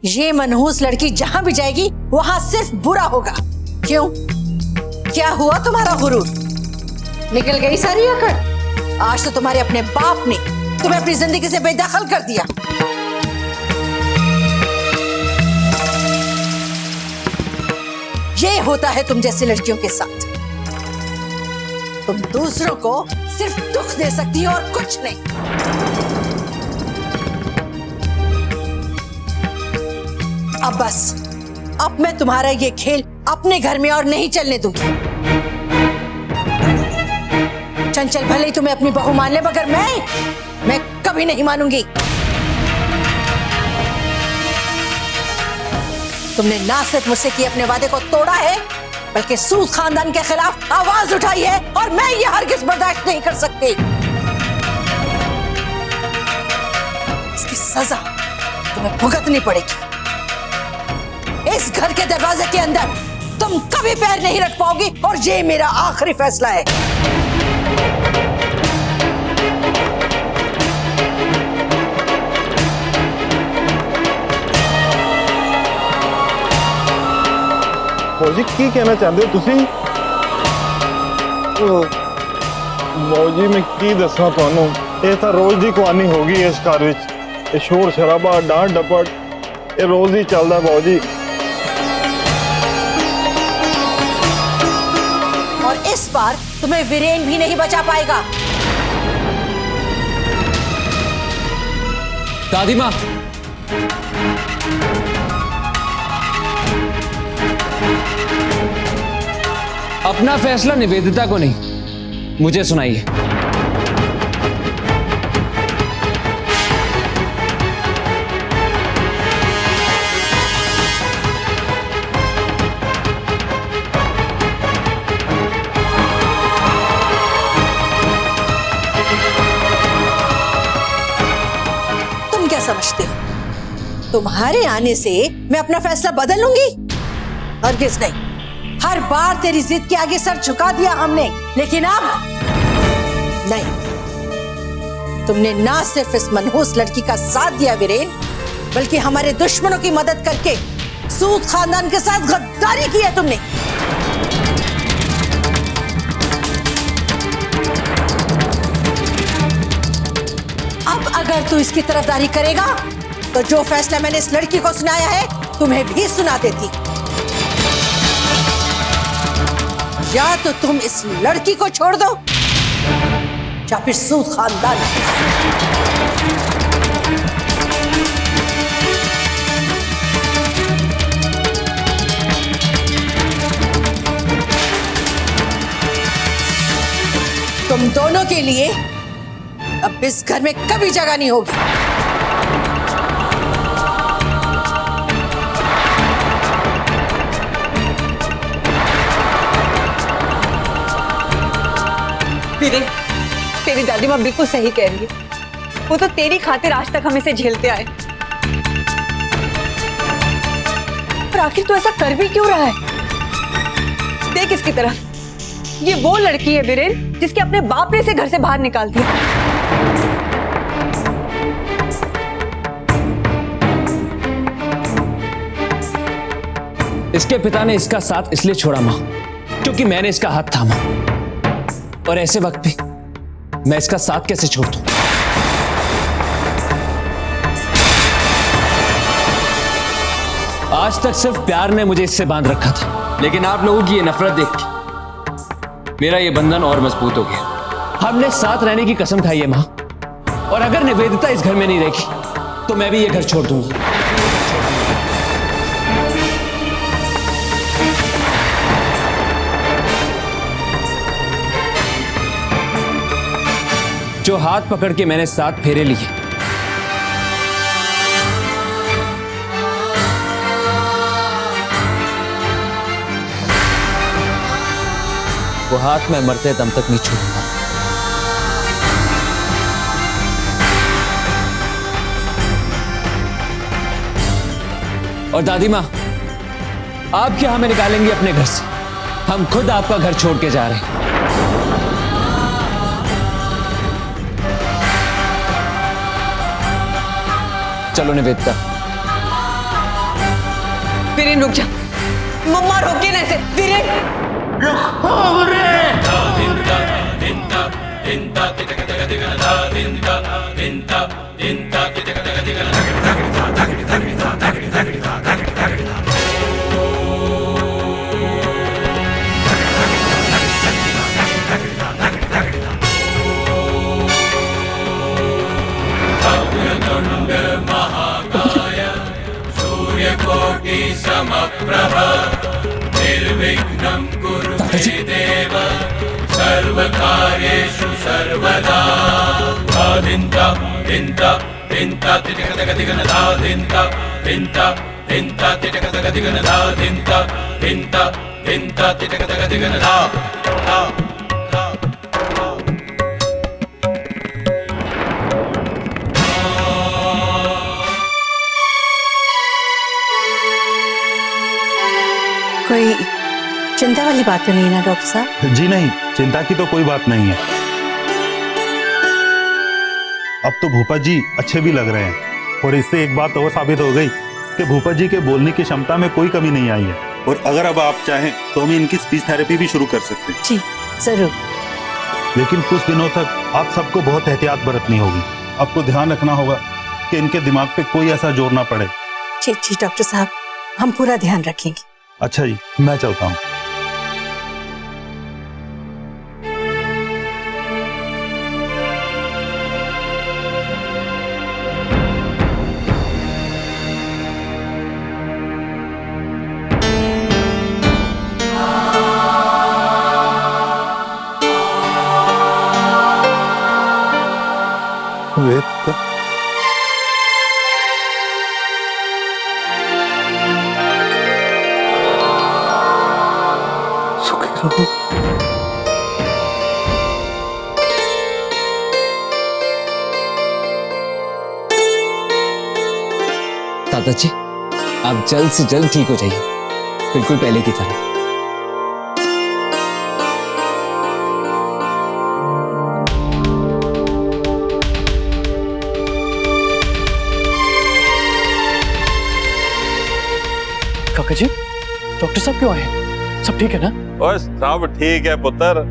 ये मनहूस लड़की जहां भी जाएगी वहां सिर्फ बुरा होगा। क्यों? क्या हुआ तुम्हारा गुरूर? निकल गई सारी अकड़? आज तो तुम्हारे अपने बाप ने तुम्हें अपनी जिंदगी से बेदखल कर दिया। ये होता है तुम जैसी लड़कियों के साथ। तुम दूसरों को सिर्फ दुख दे सकती हो और कुछ नहीं। अब बस, अब मैं तुम्हारा ये खेल अपने घर में और नहीं चलने दूंगी। चंचल भले ही तुम्हें अपनी बहू मान ले, मगर मैं कभी नहीं मानूंगी। तुमने ना सिर्फ मुझसे किए अपने वादे को तोड़ा है, बल्कि सूद खानदान के खिलाफ आवाज उठाई है, और मैं ये हरगिज बर्दाश्त नहीं कर सकती। इसकी सजा तुम्हें भुगतनी पड़ेगी। इस घर के दरवाजे के अंदर तुम कभी पैर नहीं रख पाओगी, और ये मेरा आखिरी फैसला है। मौजी की कहना चाहते हो तुसी? मौजी मैं की दसा तुहानू, ये तो रोज की कहानी हो गई इस घर विच। ये शोर शराबा डांट डपट ये रोज ही चलता मौजी। और इस बार तुम्हें वीरेन भी नहीं बचा पाएगा। दादी माँ, अपना फैसला निवेदिता को नहीं, मुझे सुनाइए। तुम क्या समझते हो तुम्हारे आने से मैं अपना फैसला बदल लूंगी? हरगिज नहीं। हर बार तेरी जिद के आगे सर झुका दिया हमने, लेकिन अब नहीं। तुमने ना सिर्फ इस मनहूस लड़की का साथ दिया वीरेन, बल्कि हमारे दुश्मनों की मदद करके सूद खानदान के साथ गद्दारी की है तुमने। अब अगर तू इसकी तरफदारी करेगा तो जो फैसला मैंने इस लड़की को सुनाया है तुम्हें भी सुना देती। या तो तुम इस लड़की को छोड़ दो, या फिर सूद खानदान। तुम दोनों के लिए अब इस घर में कभी जगह नहीं होगी। तेरी दादी माँ बिल्कुल सही कह रही है। वो तो तेरी खातिर आज तक हम इसे झेलते आए, पर आखिर तू ऐसा कर भी क्यों रहा है? देख इसकी तरफ, ये वो लड़की है वीरेन जिसके अपने बाप ने इसे घर से बाहर निकाल दिया। इसके पिता ने इसका साथ इसलिए छोड़ा मां, क्योंकि मैंने इसका हाथ थामा, और ऐसे वक्त पे मैं इसका साथ कैसे छोड़ दूं? आज तक सिर्फ प्यार ने मुझे इससे बांध रखा था, लेकिन आप लोगों की ये नफरत देख के मेरा ये बंधन और मजबूत हो गया। हमने साथ रहने की कसम खाई है मां, और अगर निवेदिता इस घर में नहीं रहेगी तो मैं भी ये घर छोड़ दूंगा। जो हाथ पकड़ के मैंने 7 फेरे लिए, वो हाथ मैं मरते दम तक नहीं छोड़ूंगा। और दादी माँ, आप क्या हमें निकालेंगी अपने घर से? हम खुद आपका घर छोड़ के जा रहे हैं। चलो निवेदिता, वीरेन रुक जा, मम्मा रोके ना इसे। वीरेन सूर्यकोटि समप्रभ निर्विघ्नं कुरु मे देव सर्वकार्येषु सर्वदा। धिन्ता धिन्ता धिन्ता तिटकतगदिगनदा धिन्ता धिन्ता धिन्ता तिटकतगदिगनदा धिन्ता धिन्ता धिन्ता तिटकतगदिगनदा। कोई चिंता वाली बात तो नहीं ना डॉक्टर साहब? जी नहीं, चिंता की तो कोई बात नहीं है। अब तो भूपा जी अच्छे भी लग रहे हैं और इससे एक बात और साबित हो गई कि भूपा जी के बोलने की क्षमता में कोई कमी नहीं आई है। और अगर अब आप चाहें तो हम इनकी स्पीच थेरेपी भी शुरू कर सकते हैं। जी जरूर। लेकिन कुछ दिनों तक आप सबको बहुत एहतियात बरतनी होगी। आपको ध्यान रखना होगा कि इनके दिमाग पे कोई ऐसा जोर ना पड़े। जी जी डॉक्टर साहब, हम पूरा ध्यान रखेंगे। अच्छा जी, मैं चलता हूँ। वेद दादाजी, आप जल्द से जल्द ठीक हो जाइए, बिल्कुल पहले की तरह। काका जी, डॉक्टर साहब क्यों आए? सब ठीक है ना? और सब ठीक है पुत्र।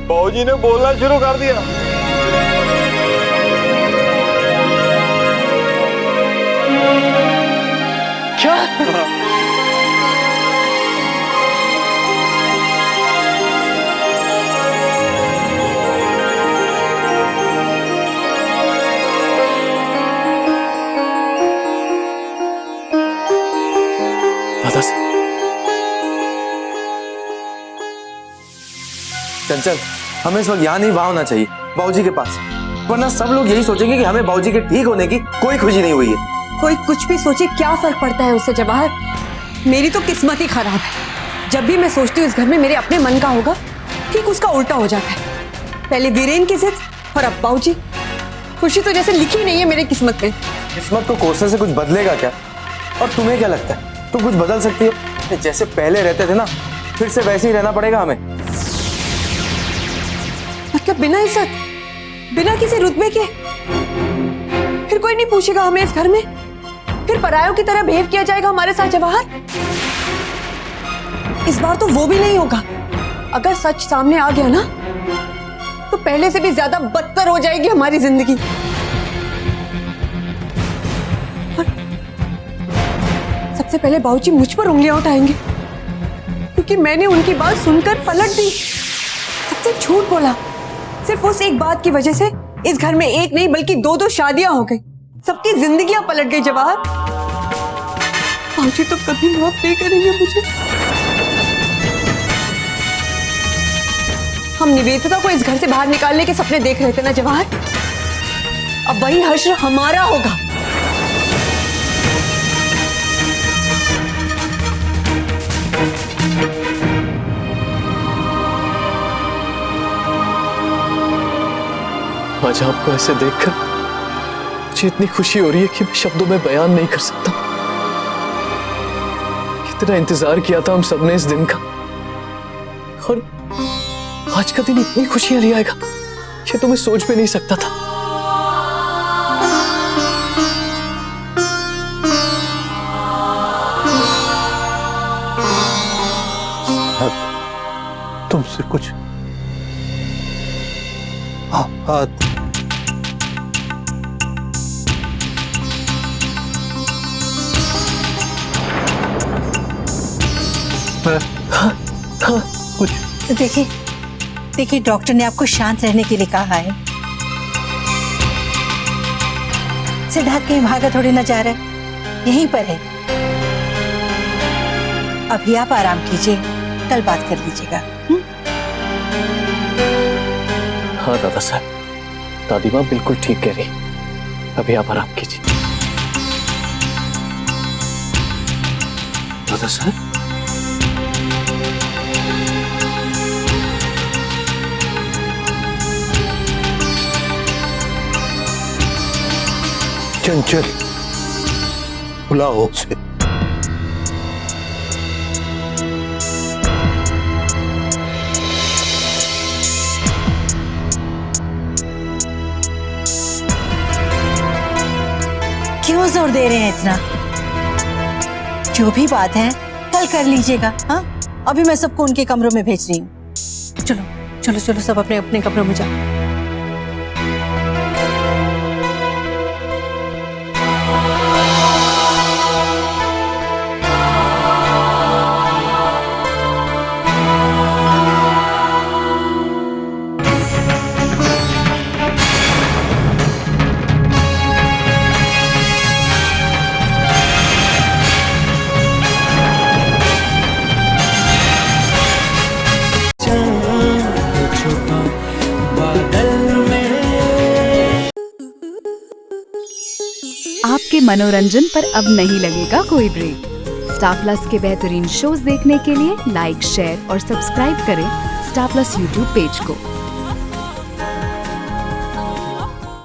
बाबूजी ने बोलना शुरू कर दिया। क्या? चंचल, हमें इस वक्त यहाँ नहीं वहां होना चाहिए, बाबूजी के पास, वरना सब लोग यही सोचेंगे कि हमें बाबूजी के ठीक होने की कोई खुशी नहीं हुई है। कोई कुछ भी सोचे, क्या फर्क पड़ता है उससे जवाहर? मेरी तो किस्मत ही खराब है। जब भी मैं सोचती हूँ इस घर में मेरे अपने मन का होगा, ठीक उसका उल्टा हो जाता है। पहले वीरेन की जिद और अब बाबूजी। खुशी तो जैसे लिखी नहीं है मेरी किस्मत में। किस्मत को कोसने से कुछ बदलेगा क्या? और तुम्हें क्या लगता है तुम कुछ बदल सकती हो? जैसे पहले रहते थे ना, फिर से वैसे ही रहना पड़ेगा हमें। मतलब बिना इज्जत, बिना किसी रुतबे के? फिर कोई नहीं पूछेगा हमें इस घर में? फिर परायों की तरह बिहेव किया जाएगा हमारे साथ जवाहर? इस बार तो वो भी नहीं होगा। अगर सच सामने आ गया ना, तो पहले से भी ज्यादा बदतर हो जाएगी हमारी जिंदगी। और सबसे पहले बाबूजी मुझ पर उंगलियां उठाएंगे, क्योंकि मैंने उनकी बात सुनकर पलट दी, सबसे झूठ बोला। सिर्फ उस एक बात की वजह से इस घर में एक नहीं बल्कि दो दो शादियां हो गई, सबकी जिंदगियां पलट गई जवाहर। बाबूजी तो कभी माफ नहीं करेंगे मुझे। हम निवेदिता को इस घर से बाहर निकालने के सपने देख रहे थे ना जवाहर, अब वही हश्र हमारा होगा। आज आपको ऐसे देखकर मुझे इतनी खुशी हो रही है कि मैं शब्दों में बयान नहीं कर सकता। कितना इंतजार किया था हम सबने इस दिन का, और आज का दिन इतनी खुशियां ले आएगा ये तो मैं सोच भी नहीं सकता था। मुझसे कुछ हाथ कुछ देखिए देखिए, डॉक्टर ने आपको शांत रहने के लिए कहा है। सिद्धार्थ कहीं भागा थोड़ी ना जा रहा है, यहीं पर है। अभी आप आराम कीजिए, कल बात कर लीजिएगा। हाँ दादा साहब, दादी माँ बिल्कुल ठीक कह रही। अभी आप आराम कीजिए। दादा साहब, चंचल, बुलाओ उसे। क्यों जोर दे रहे हैं इतना? जो भी बात है कल कर लीजिएगा। हाँ, अभी मैं सबको उनके कमरों में भेज रही हूँ। चलो चलो चलो, सब अपने अपने कमरों में जाओ। आपके मनोरंजन पर अब नहीं लगेगा कोई ब्रेक। स्टार प्लस के बेहतरीन शोज देखने के लिए लाइक, शेयर और सब्सक्राइब करें स्टार प्लस यूट्यूब पेज को।